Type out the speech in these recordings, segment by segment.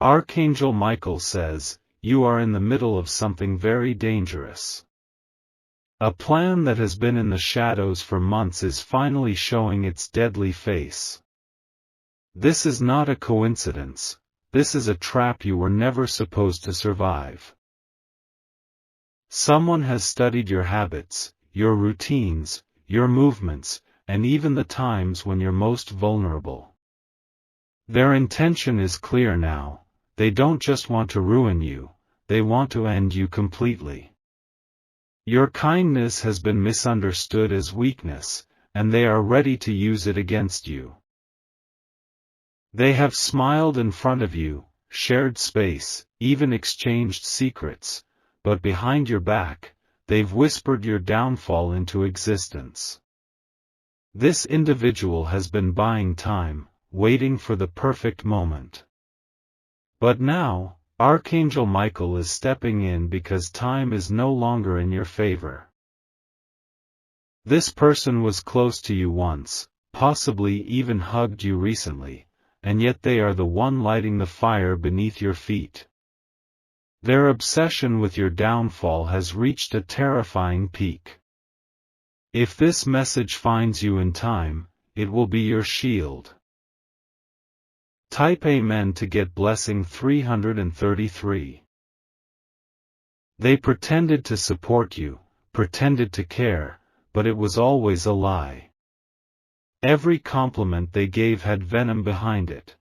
Archangel Michael says, you are in the middle of something very dangerous. A plan that has been in the shadows for months is finally showing its deadly face. This is not a coincidence, this is a trap you were never supposed to survive. Someone has studied your habits, your routines, your movements, and even the times when you're most vulnerable. Their intention is clear now, they don't just want to ruin you, they want to end you completely. Your kindness has been misunderstood as weakness, and they are ready to use it against you. They have smiled in front of you, shared space, even exchanged secrets, but behind your back, they've whispered your downfall into existence. This individual has been buying time, waiting for the perfect moment. But now, Archangel Michael is stepping in because time is no longer in your favor. This person was close to you once, possibly even hugged you recently, and yet they are the one lighting the fire beneath your feet. Their obsession with your downfall has reached a terrifying peak. If this message finds you in time, it will be your shield. Type Amen to get blessing 333. They pretended to support you, pretended to care, but it was always a lie. Every compliment they gave had venom behind it.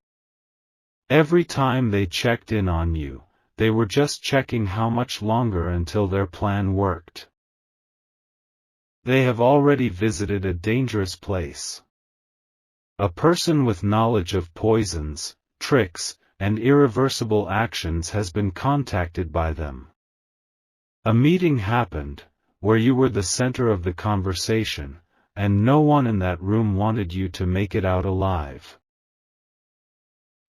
Every time they checked in on you, they were just checking how much longer until their plan worked. They have already visited a dangerous place. A person with knowledge of poisons, tricks, and irreversible actions has been contacted by them. A meeting happened, where you were the center of the conversation, and no one in that room wanted you to make it out alive.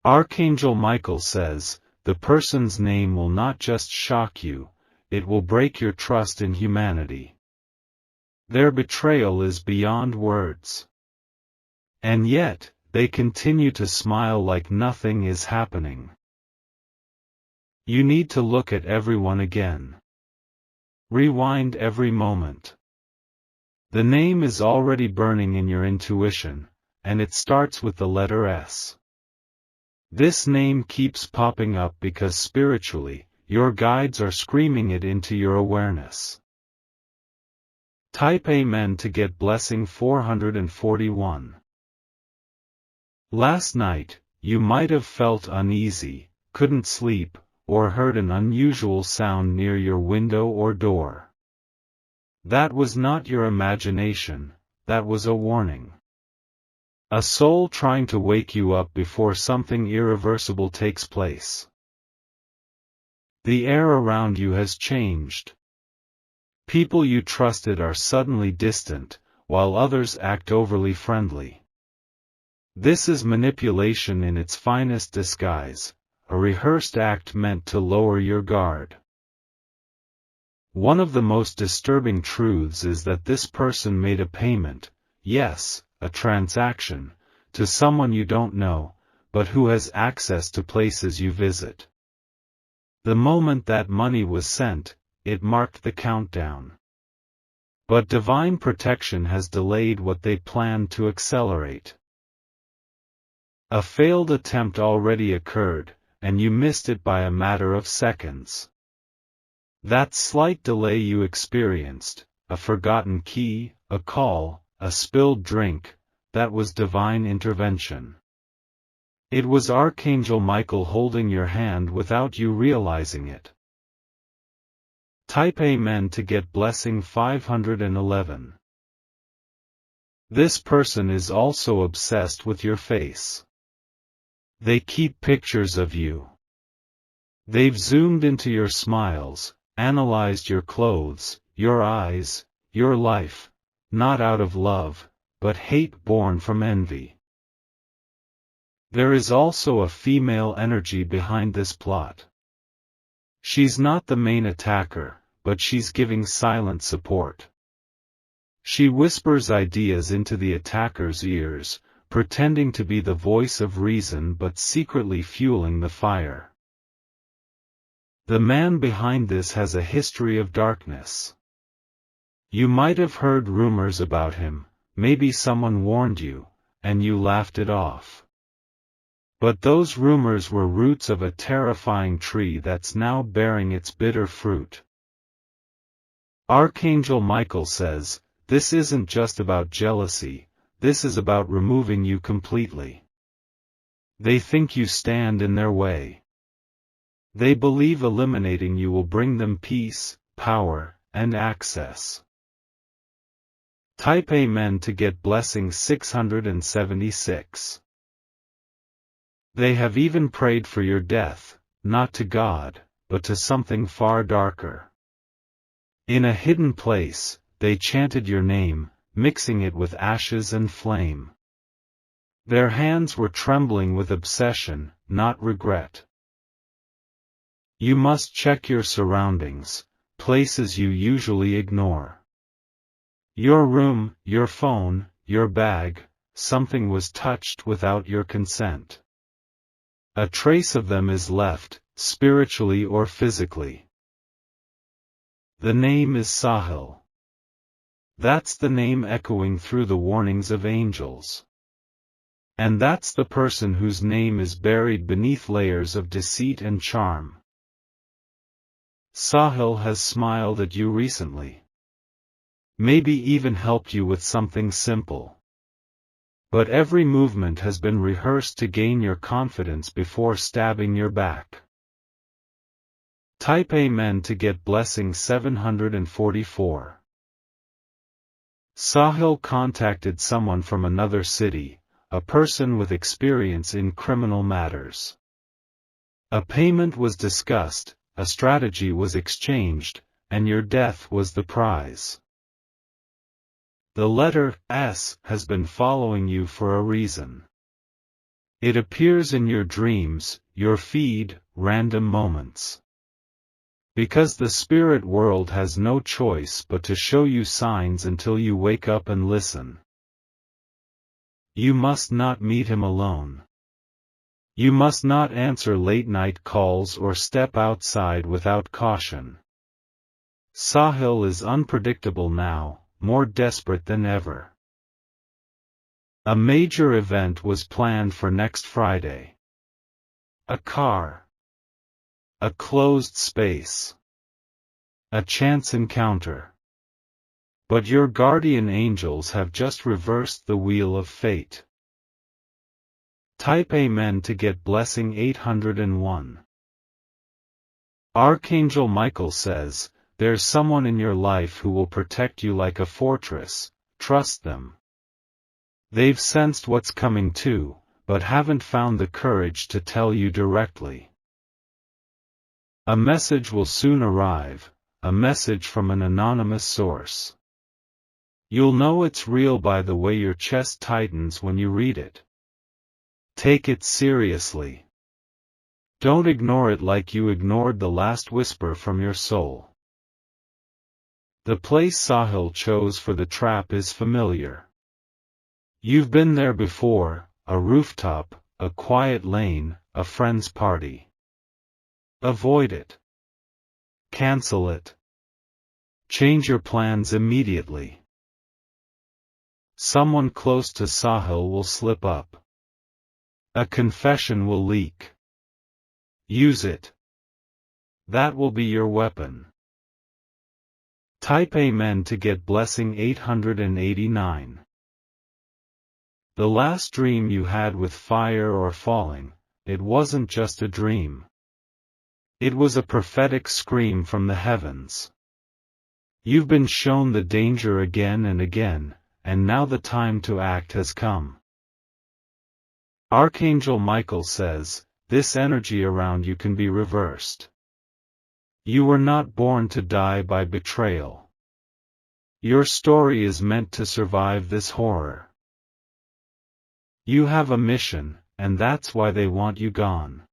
Archangel Michael says, the person's name will not just shock you, it will break your trust in humanity. Their betrayal is beyond words. And yet, they continue to smile like nothing is happening. You need to look at everyone again. Rewind every moment. The name is already burning in your intuition, and it starts with the letter S. This name keeps popping up because spiritually, your guides are screaming it into your awareness. Type Amen to get blessing 441. Last night, you might have felt uneasy, couldn't sleep, or heard an unusual sound near your window or door. That was not your imagination, that was a warning. A soul trying to wake you up before something irreversible takes place. The air around you has changed. People you trusted are suddenly distant, while others act overly friendly. This is manipulation in its finest disguise, a rehearsed act meant to lower your guard. One of the most disturbing truths is that this person made a payment, yes, a transaction, to someone you don't know, but who has access to places you visit. The moment that money was sent, it marked the countdown. But divine protection has delayed what they planned to accelerate. A failed attempt already occurred, and you missed it by a matter of seconds. That slight delay you experienced, a forgotten key, a call, a spilled drink, that was divine intervention. It was Archangel Michael holding your hand without you realizing it. Type Amen to get blessing 511. This person is also obsessed with your face. They keep pictures of you. They've zoomed into your smiles, analyzed your clothes, your eyes, your life, not out of love, but hate born from envy. There is also a female energy behind this plot. She's not the main attacker, but she's giving silent support. She whispers ideas into the attacker's ears, pretending to be the voice of reason but secretly fueling the fire. The man behind this has a history of darkness. You might have heard rumors about him, maybe someone warned you, and you laughed it off. But those rumors were roots of a terrifying tree that's now bearing its bitter fruit. Archangel Michael says, this isn't just about jealousy, this is about removing you completely. They think you stand in their way. They believe eliminating you will bring them peace, power, and access. Type Amen to get blessing 676. They have even prayed for your death, not to God, but to something far darker. In a hidden place, they chanted your name, mixing it with ashes and flame. Their hands were trembling with obsession, not regret. You must check your surroundings, places you usually ignore. Your room, your phone, your bag, something was touched without your consent. A trace of them is left, spiritually or physically. The name is Sahil. That's the name echoing through the warnings of angels. And that's the person whose name is buried beneath layers of deceit and charm. Sahil has smiled at you recently. Maybe even helped you with something simple. But every movement has been rehearsed to gain your confidence before stabbing your back. Type Amen to get blessing 744. Sahil contacted someone from another city, a person with experience in criminal matters. A payment was discussed, a strategy was exchanged, and your death was the prize. The letter S has been following you for a reason. It appears in your dreams, your feed, random moments. Because the spirit world has no choice but to show you signs until you wake up and listen. You must not meet him alone. You must not answer late-night calls or step outside without caution. Sahil is unpredictable now, more desperate than ever. A major event was planned for next Friday. A car. A closed space. A chance encounter. But your guardian angels have just reversed the wheel of fate. Type Amen to get blessing 801. Archangel Michael says, there's someone in your life who will protect you like a fortress, trust them. They've sensed what's coming too, but haven't found the courage to tell you directly. A message will soon arrive, a message from an anonymous source. You'll know it's real by the way your chest tightens when you read it. Take it seriously. Don't ignore it like you ignored the last whisper from your soul. The place Sahil chose for the trap is familiar. You've been there before, a rooftop, a quiet lane, a friend's party. Avoid it. Cancel it. Change your plans immediately. Someone close to Sahil will slip up. A confession will leak. Use it. That will be your weapon. Type Amen to get blessing 889. The last dream you had with fire or falling, it wasn't just a dream. It was a prophetic scream from the heavens. You've been shown the danger again and again, and now the time to act has come. Archangel Michael says, this energy around you can be reversed. You were not born to die by betrayal. Your story is meant to survive this horror. You have a mission, and that's why they want you gone.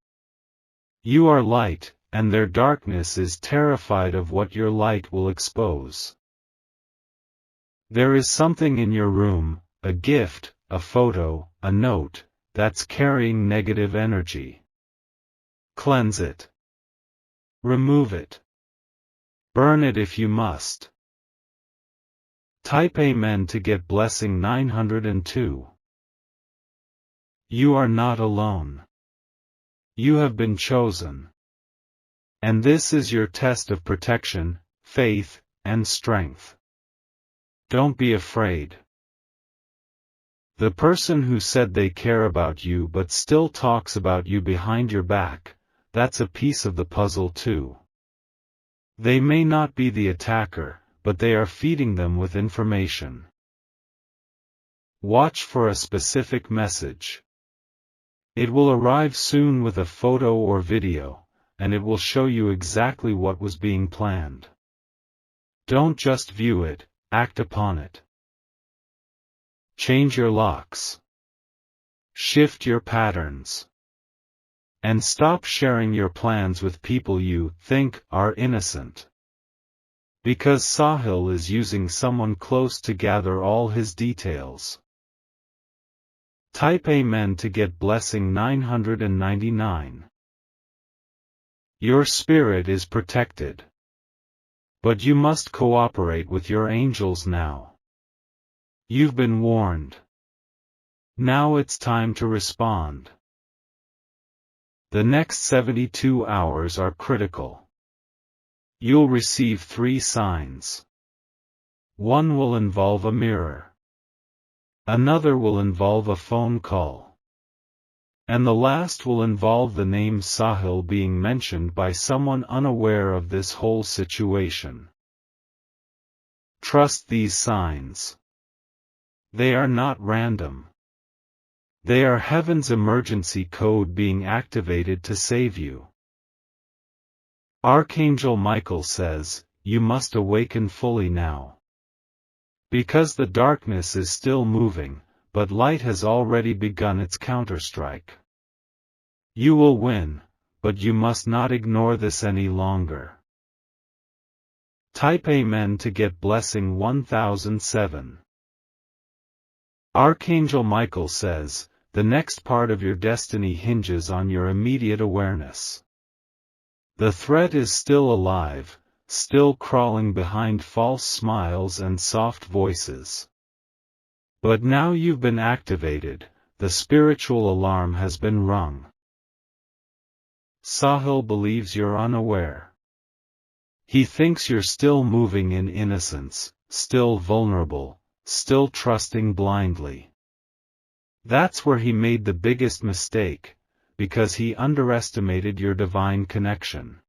You are light, and their darkness is terrified of what your light will expose. There is something in your room, a gift, a photo, a note, that's carrying negative energy. Cleanse it. Remove it. Burn it if you must. Type Amen to get blessing 902. You are not alone. You have been chosen. And this is your test of protection, faith, and strength. Don't be afraid. The person who said they care about you but still talks about you behind your back, that's a piece of the puzzle too. They may not be the attacker, but they are feeding them with information. Watch for a specific message. It will arrive soon with a photo or video, and it will show you exactly what was being planned. Don't just view it, act upon it. Change your locks. Shift your patterns. And stop sharing your plans with people you think are innocent. Because Sahil is using someone close to gather all his details. Type Amen to get blessing 999. Your spirit is protected. But you must cooperate with your angels now. You've been warned. Now it's time to respond. The next 72 hours are critical. You'll receive 3 signs. One will involve a mirror. Another will involve a phone call. And the last will involve the name Sahil being mentioned by someone unaware of this whole situation. Trust these signs. They are not random. They are heaven's emergency code being activated to save you. Archangel Michael says, you must awaken fully now. Because the darkness is still moving, but light has already begun its counterstrike. You will win, but you must not ignore this any longer. Type Amen to get blessing 1007. Archangel Michael says, the next part of your destiny hinges on your immediate awareness. The threat is still alive, still crawling behind false smiles and soft voices. But now you've been activated, the spiritual alarm has been rung. Sahil believes you're unaware. He thinks you're still moving in innocence, still vulnerable, still trusting blindly. That's where he made the biggest mistake, because he underestimated your divine connection.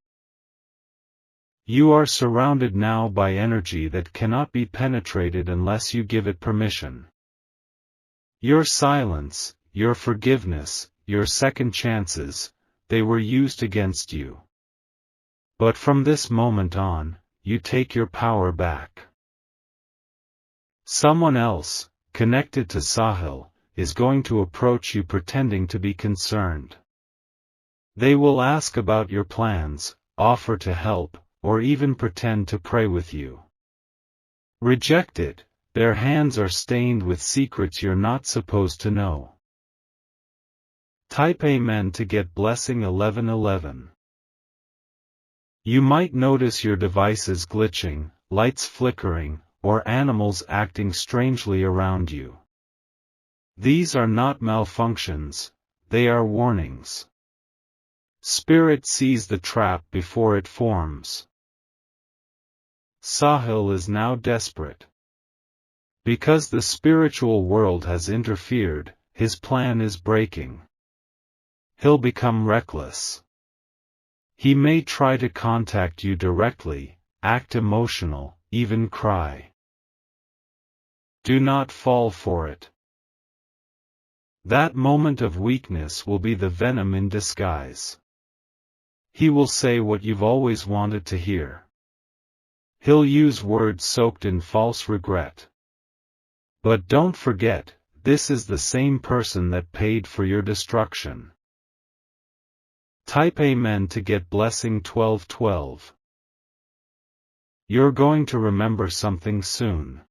You are surrounded now by energy that cannot be penetrated unless you give it permission. Your silence, your forgiveness, your second chances, they were used against you. But from this moment on, you take your power back. Someone else, connected to Sahil, is going to approach you pretending to be concerned. They will ask about your plans, offer to help, or even pretend to pray with you. Reject it, their hands are stained with secrets you're not supposed to know. Type Amen to get blessing 1111. You might notice your devices glitching, lights flickering, or animals acting strangely around you. These are not malfunctions, they are warnings. Spirit sees the trap before it forms. Sahil is now desperate. Because the spiritual world has interfered, his plan is breaking. He'll become reckless. He may try to contact you directly, act emotional, even cry. Do not fall for it. That moment of weakness will be the venom in disguise. He will say what you've always wanted to hear. He'll use words soaked in false regret. But don't forget, this is the same person that paid for your destruction. Type Amen to get blessing 1212. You're going to remember something soon.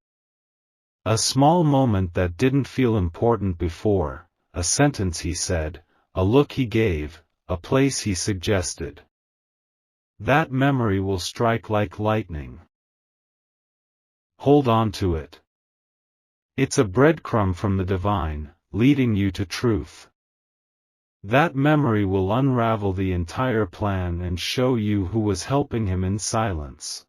A small moment that didn't feel important before, a sentence he said, a look he gave, a place he suggested. That memory will strike like lightning. Hold on to it. It's a breadcrumb from the divine, leading you to truth. That memory will unravel the entire plan and show you who was helping him in silence.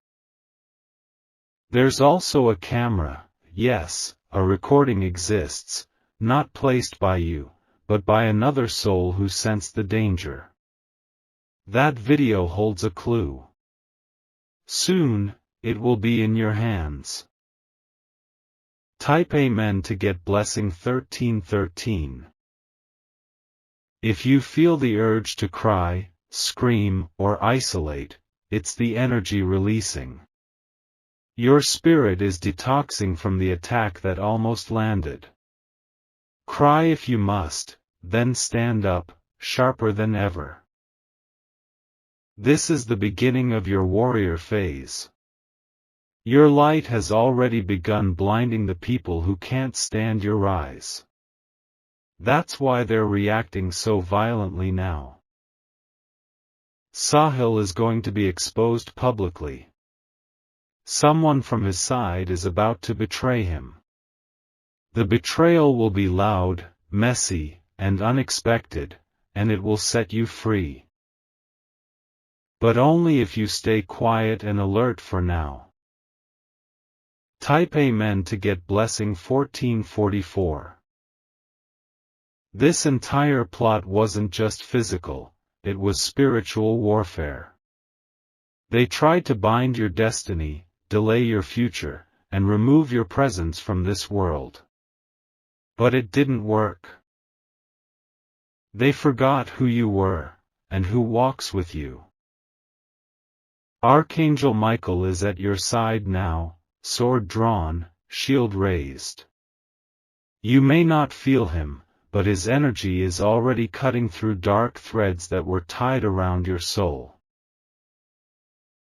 There's also a camera, yes, a recording exists, not placed by you, but by another soul who sensed the danger. That video holds a clue. Soon, it will be in your hands. Type Amen to get blessing 1313. If you feel the urge to cry, scream, or isolate, it's the energy releasing. Your spirit is detoxing from the attack that almost landed. Cry if you must, then stand up, sharper than ever. This is the beginning of your warrior phase. Your light has already begun blinding the people who can't stand your rise. That's why they're reacting so violently now. Sahil is going to be exposed publicly. Someone from his side is about to betray him. The betrayal will be loud, messy, and unexpected, and it will set you free. But only if you stay quiet and alert for now. Type Amen to get blessing 1444. This entire plot wasn't just physical, it was spiritual warfare. They tried to bind your destiny, delay your future, and remove your presence from this world. But it didn't work. They forgot who you were, and who walks with you. Archangel Michael is at your side now, sword drawn, shield raised. You may not feel him, but his energy is already cutting through dark threads that were tied around your soul.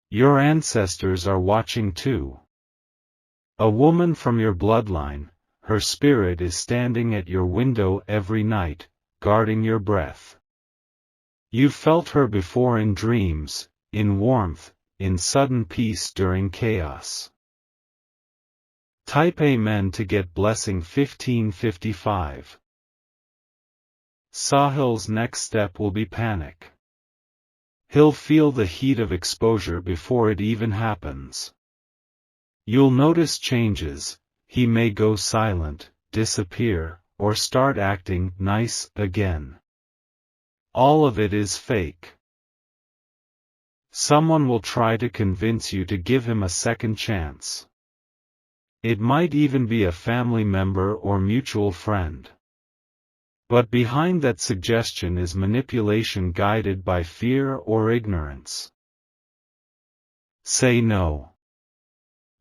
Your ancestors are watching too. A woman from your bloodline, her spirit is standing at your window every night, guarding your breath. You've felt her before in dreams, in warmth, in sudden peace during chaos. Type Amen to get blessing 1555. Sahil's next step will be panic. He'll feel the heat of exposure before it even happens. You'll notice changes, he may go silent, disappear, or start acting nice again. All of it is fake. Someone will try to convince you to give him a second chance. It might even be a family member or mutual friend. But behind that suggestion is manipulation guided by fear or ignorance. Say no.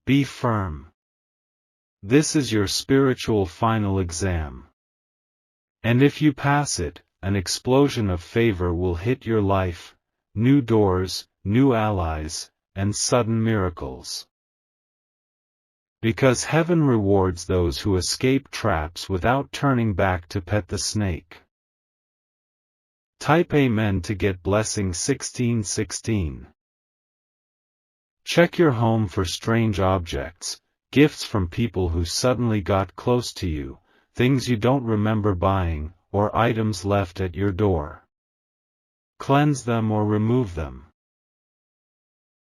Be firm. This is your spiritual final exam. And if you pass it, an explosion of favor will hit your life, new doors, new allies, and sudden miracles. Because heaven rewards those who escape traps without turning back to pet the snake. Type Amen to get blessing 1616. Check your home for strange objects, gifts from people who suddenly got close to you, things you don't remember buying, or items left at your door. Cleanse them or remove them.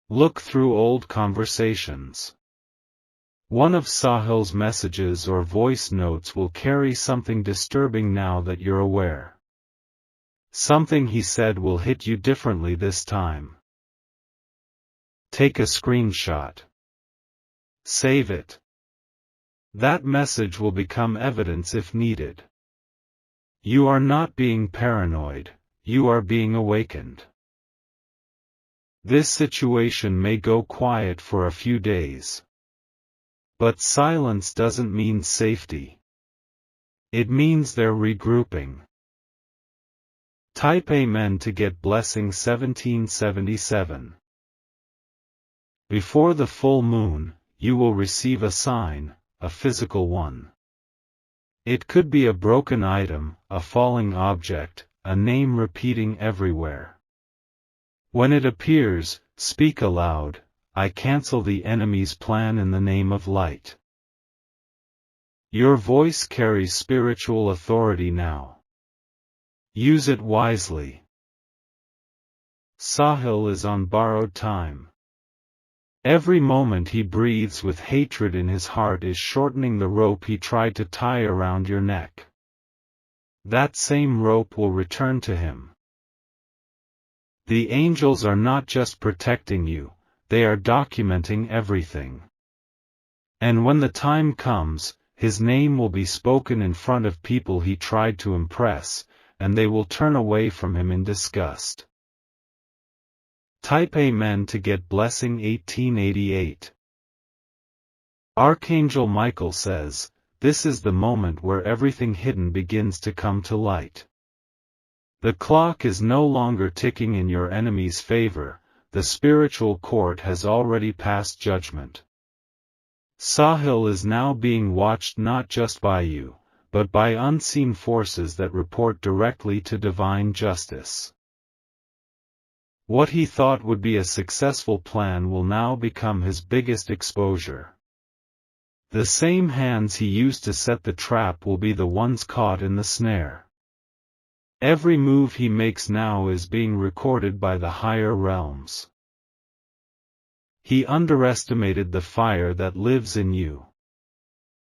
Look through old conversations. One of Sahil's messages or voice notes will carry something disturbing now that you're aware. Something he said will hit you differently this time. Take a screenshot. Save it. That message will become evidence if needed. You are not being paranoid, you are being awakened. This situation may go quiet for a few days. But silence doesn't mean safety. It means they're regrouping. Type Amen to get blessing 1777. Before the full moon, you will receive a sign, a physical one. It could be a broken item, a falling object, a name repeating everywhere. When it appears, speak aloud, I cancel the enemy's plan in the name of light. Your voice carries spiritual authority now. Use it wisely. Sahil is on borrowed time. Every moment he breathes with hatred in his heart is shortening the rope he tried to tie around your neck. That same rope will return to him. The angels are not just protecting you, they are documenting everything. And when the time comes, his name will be spoken in front of people he tried to impress, and they will turn away from him in disgust. Type Amen to get blessing 1888. Archangel Michael says, this is the moment where everything hidden begins to come to light. The clock is no longer ticking in your enemy's favor, the spiritual court has already passed judgment. Sahil is now being watched not just by you, but by unseen forces that report directly to divine justice. What he thought would be a successful plan will now become his biggest exposure. The same hands he used to set the trap will be the ones caught in the snare. Every move he makes now is being recorded by the higher realms. He underestimated the fire that lives in you.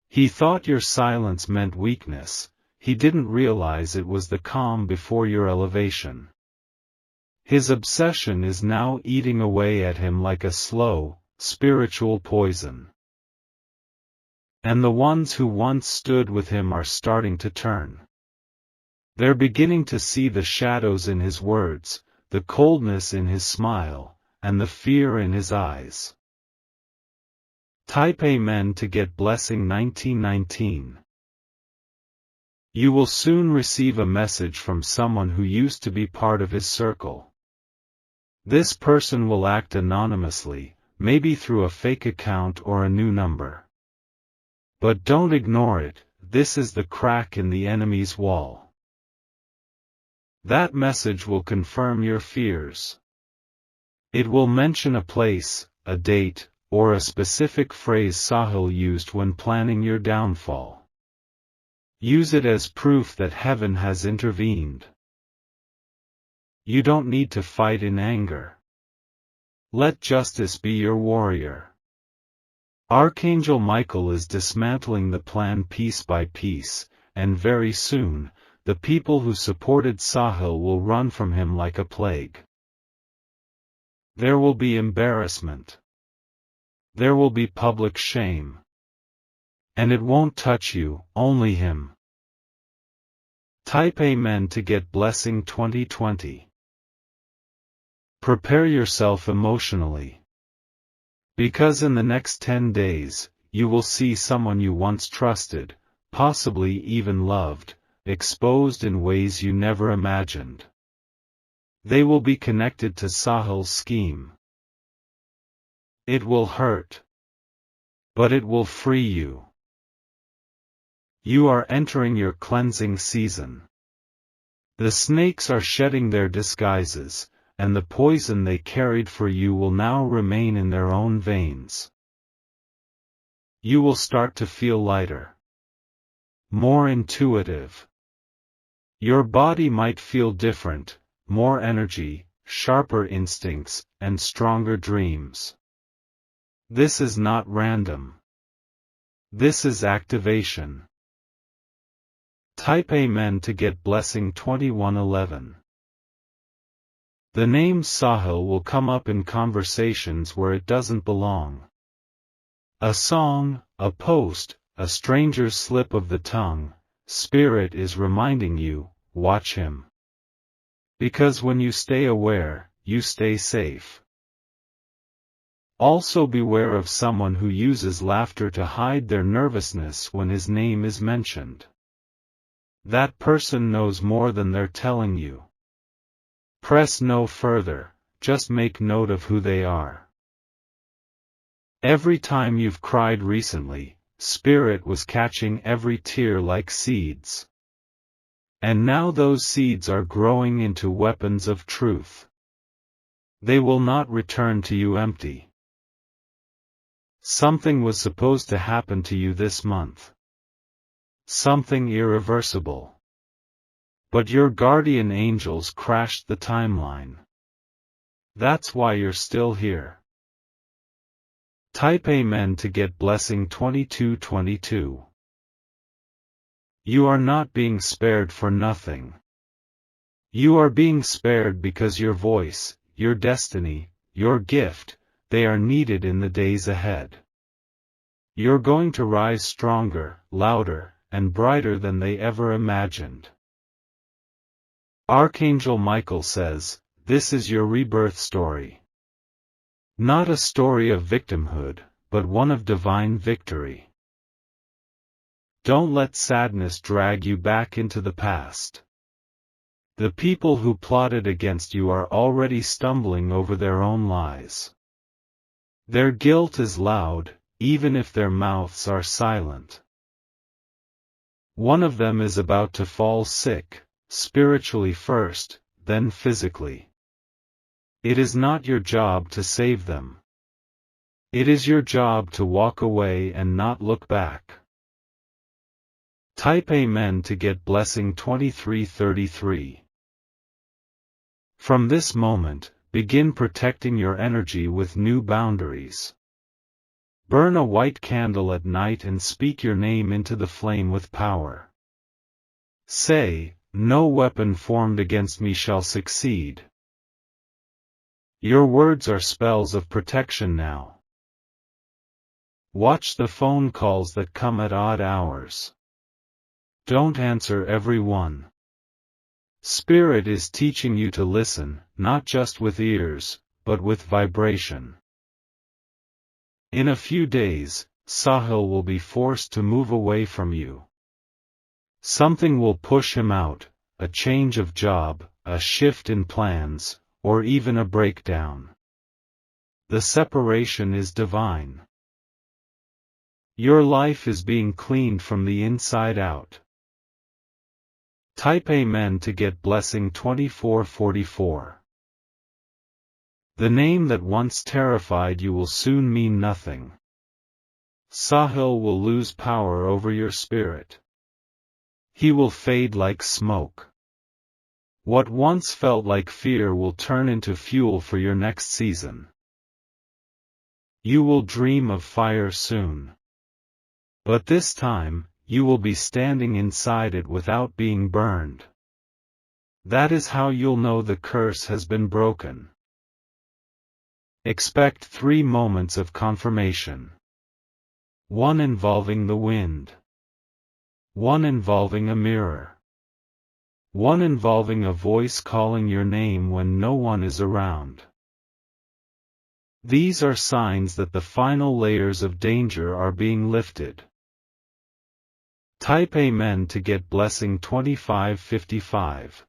He thought your silence meant weakness, he didn't realize it was the calm before your elevation. His obsession is now eating away at him like a slow, spiritual poison. And the ones who once stood with him are starting to turn. They're beginning to see the shadows in his words, the coldness in his smile, and the fear in his eyes. Type Amen to get blessing 1919. You will soon receive a message from someone who used to be part of his circle. This person will act anonymously, maybe through a fake account or a new number. But don't ignore it, this is the crack in the enemy's wall. That message will confirm your fears. It will mention a place, a date, or a specific phrase Sahil used when planning your downfall. Use it as proof that heaven has intervened. You don't need to fight in anger. Let justice be your warrior. Archangel Michael is dismantling the plan piece by piece, and very soon, the people who supported Sahil will run from him like a plague. There will be embarrassment. There will be public shame. And it won't touch you, only him. Type Amen to get blessing 2020. Prepare yourself emotionally. Because in the next 10 days, you will see someone you once trusted, possibly even loved, exposed in ways you never imagined. They will be connected to Sahil's scheme. It will hurt. But it will free you. You are entering your cleansing season. The snakes are shedding their disguises, and the poison they carried for you will now remain in their own veins. You will start to feel lighter. More intuitive. Your body might feel different, more energy, sharper instincts, and stronger dreams. This is not random. This is activation. Type Amen to get blessing 2111. The name Sahil will come up in conversations where it doesn't belong. A song, a post, a stranger's slip of the tongue, Spirit is reminding you, watch him. Because when you stay aware, you stay safe. Also beware of someone who uses laughter to hide their nervousness when his name is mentioned. That person knows more than they're telling you. Press no further, just make note of who they are. Every time you've cried recently, Spirit was catching every tear like seeds. And now those seeds are growing into weapons of truth. They will not return to you empty. Something was supposed to happen to you this month. Something irreversible. But your guardian angels crashed the timeline. That's why you're still here. Type Amen to get blessing 2222. You are not being spared for nothing. You are being spared because your voice, your destiny, your gift, they are needed in the days ahead. You're going to rise stronger, louder, and brighter than they ever imagined. Archangel Michael says, this is your rebirth story. Not a story of victimhood, but one of divine victory. Don't let sadness drag you back into the past. The people who plotted against you are already stumbling over their own lies. Their guilt is loud, even if their mouths are silent. One of them is about to fall sick, spiritually first, then physically. It is not your job to save them. It is your job to walk away and not look back. Type Amen to get blessing 2333. From this moment, begin protecting your energy with new boundaries. Burn a white candle at night and speak your name into the flame with power. Say, no weapon formed against me shall succeed. Your words are spells of protection now. Watch the phone calls that come at odd hours. Don't answer every one. Spirit is teaching you to listen, not just with ears, but with vibration. In a few days, Sahil will be forced to move away from you. Something will push him out, a change of job, a shift in plans, or even a breakdown. The separation is divine. Your life is being cleaned from the inside out. Type Amen to get blessing 2444. The name that once terrified you will soon mean nothing. Sahil will lose power over your spirit. He will fade like smoke. What once felt like fear will turn into fuel for your next season. You will dream of fire soon. But this time, you will be standing inside it without being burned. That is how you'll know the curse has been broken. Expect 3 moments of confirmation. One involving the wind. One involving a mirror. One involving a voice calling your name when no one is around. These are signs that the final layers of danger are being lifted. Type Amen to get blessing 2555.